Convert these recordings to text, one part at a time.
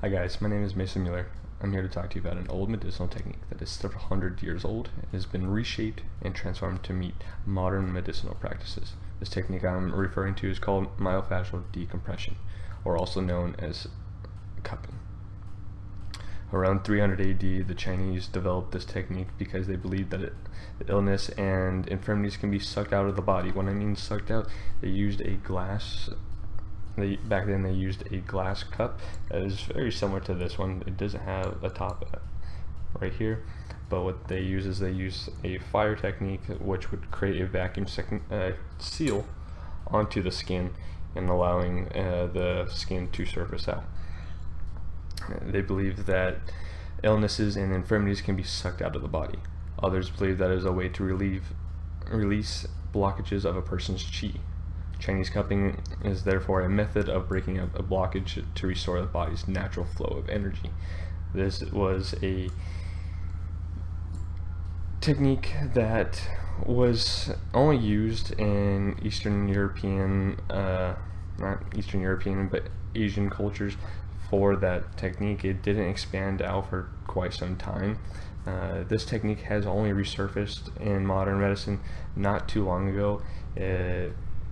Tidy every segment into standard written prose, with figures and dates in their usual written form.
Hi guys, my name is Mason Mueller. I'm here to talk to you about an old medicinal technique that is several hundred years old and has been reshaped and transformed to meet modern medicinal practices. This technique I'm referring to is called myofascial decompression, or also known as cupping. Around 300 AD, the Chinese developed this technique because they believed that illness and infirmities can be sucked out of the body. When I mean sucked out, they used a glass back then they used a glass cup that is very similar to this one. It doesn't have a top right here, but what they use is they use a fire technique which would create a vacuum seal onto the skin and allowing the skin to surface out. They believe that illnesses and infirmities can be sucked out of the body. Others believe that is a way to release blockages of a person's chi. Chinese cupping is therefore a method of breaking up a blockage to restore the body's natural flow of energy. This was a technique that was only used in Eastern European, not Eastern European, but Asian cultures for that technique. It didn't expand out for quite some time. This technique has only resurfaced in modern medicine not too long ago.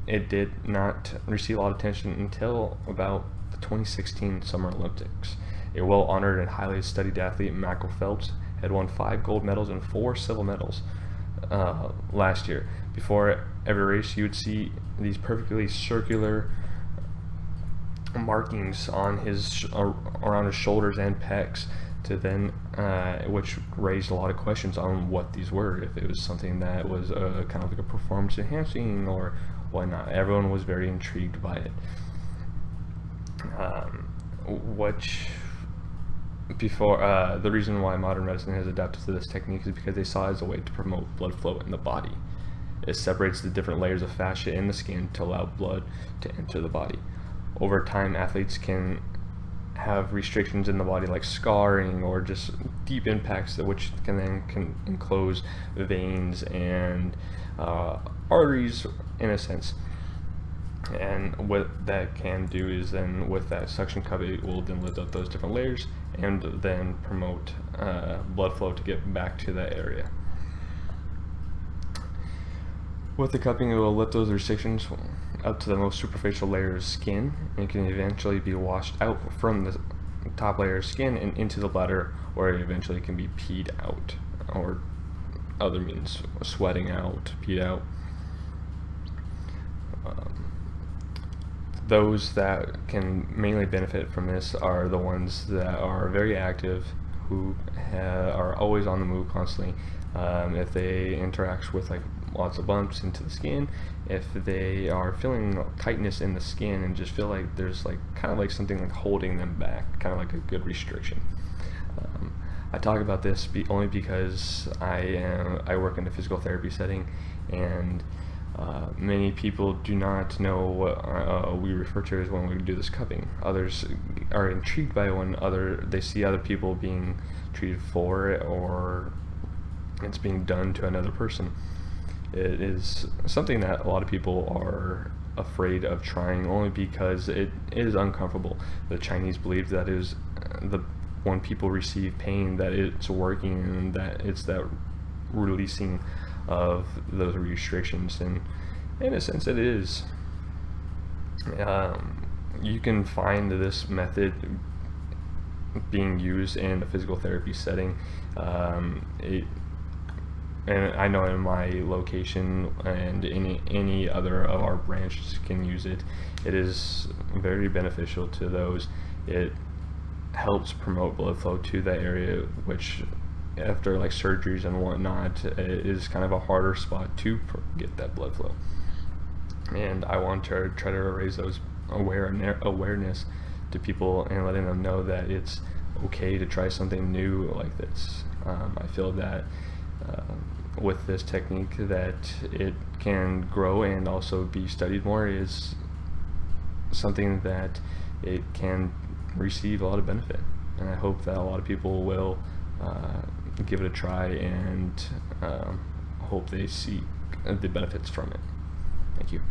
It did not receive a lot of attention until about the 2016 Summer Olympics. A well-honored and highly studied athlete, Michael Phelps, had won 5 gold medals and 4 silver medals last year. Before every race, you would see these perfectly circular markings on around his shoulders and pecs, which raised a lot of questions on what these were. If it was something that was kind of like a performance enhancing or whatnot. Everyone was very intrigued by it. The reason why modern medicine has adapted to this technique is because they saw it as a way to promote blood flow in the body. It separates the different layers of fascia in the skin to allow blood to enter the body. Over time, athletes can have restrictions in the body like scarring or just deep impacts which can enclose veins and arteries in a sense. And what that can do is then with that suction cup, it will then lift up those different layers and then promote blood flow to get back to that area. With the cupping, it will lift those restrictions up to the most superficial layer of skin and can eventually be washed out from the top layer of skin and into the bladder, or it eventually can be peed out, or other means, sweating out, peed out. Those that can mainly benefit from this are the ones that are very active, who are always on the move constantly. If they interact with like lots of bumps into the skin, if they are feeling tightness in the skin and just feel like there's like kind of like something like holding them back, kind of like a good restriction. I talk about this only because I work in a physical therapy setting, and many people do not know what we refer to as when we do this cupping. Others are intrigued by when they see other people being treated for it, or it's being done to another person. It is something that a lot of people are afraid of trying only because it is uncomfortable. The Chinese believe that when people receive pain, that it's working and that it's that releasing of those restrictions, and in a sense it is. You can find this method being used in a physical therapy setting. And I know in my location and any other of our branches can use it. It is very beneficial to those. It helps promote blood flow to that area, which after like surgeries and whatnot, it is kind of a harder spot to get that blood flow. And I want to try to raise those awareness to people and letting them know that it's okay to try something new like this. I feel that with this technique that it can grow and also be studied more, is something that it can receive a lot of benefit, and I hope that a lot of people will give it a try and hope they see the benefits from it. Thank you.